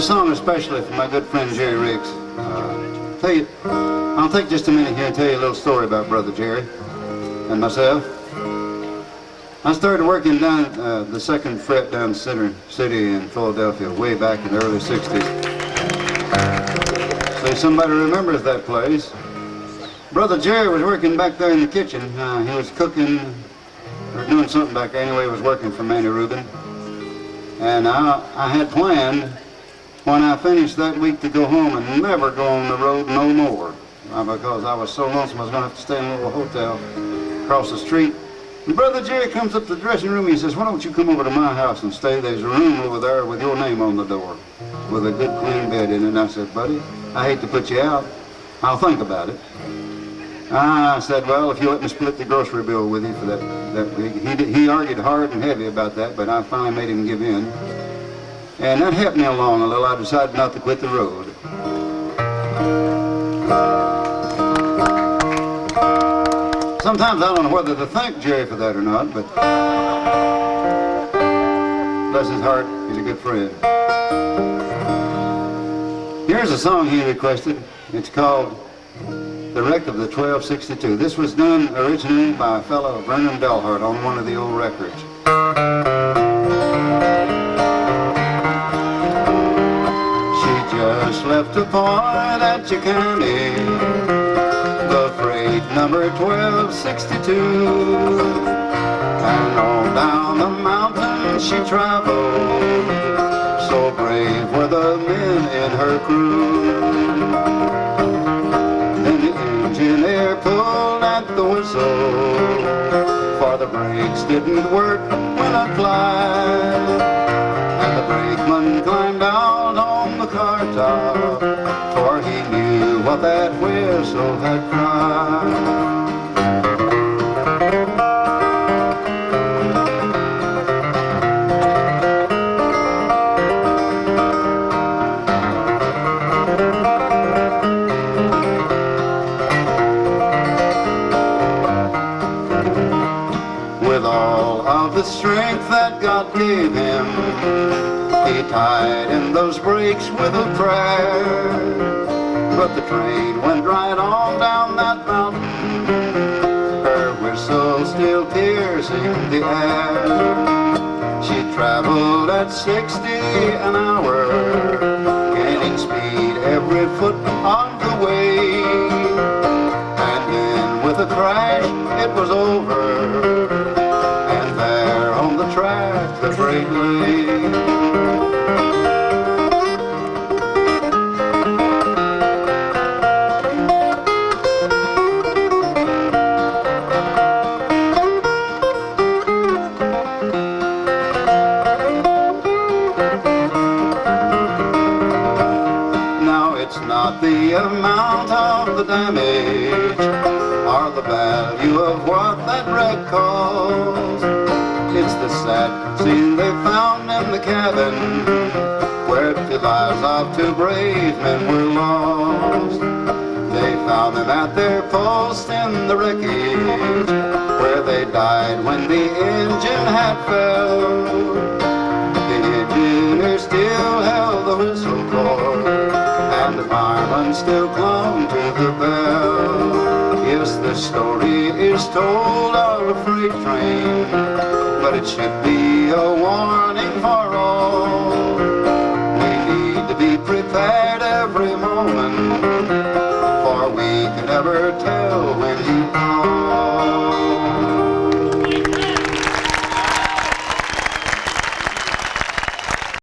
a song especially for my good friend Jerry Riggs. I'll take just a minute here and tell you a little story about Brother Jerry and myself. I started working down the second fret down Center City in Philadelphia way back in the early 60s. So somebody remembers that place. Brother Jerry was working back there in the kitchen. He was cooking or doing something back there. Anyway, he was working for Manny Rubin. And I had planned when I finished that week to go home and never go on the road no more. Because I was so lonesome I was going to have to stay in a little hotel across the street. And Brother Jerry comes up to the dressing room. He says, "Why don't you come over to my house and stay? There's a room over there with your name on the door with a good clean bed in it." And I said, "Buddy, I hate to put you out. I'll think about it." I said, "Well, if you let me split the grocery bill with you for that week." He argued hard and heavy about that, but I finally made him give in. And that helped me along a little. I decided not to quit the road. Sometimes I don't know whether to thank Jerry for that or not, but bless his heart, he's a good friend. Here's a song he requested. It's called "The Wreck of the 1262. This was done originally by a fellow, Vernon Delhart, on one of the old records. She just left a point at Chicanee, the freight number 1262, and on down the mountain she traveled. So brave were the men in her crew. Engineer pulled at the whistle, for the brakes didn't work when applied, and the brakeman climbed out on the car top, for he knew what that whistle had cried. The strength that God gave him, he tied in those brakes with a prayer. But the train went right on down that mountain, her whistle still piercing the air. She traveled at 60 an hour, gaining speed every foot on the way. And then with a crash it was over, track the freight lay. Now it's not the amount of the damage or the value of what that wreck caused. It's the sad scene they found in the cabin, where 2 lives of 2 brave men were lost. They found them at their post in the wreckage, where they died when the engine had fell. The engineer still held the whistle cord, and the fireman still clung to the bell. Yes, the story is told of a freight train, but it should be a warning for all. We need to be prepared every moment, for we can never tell when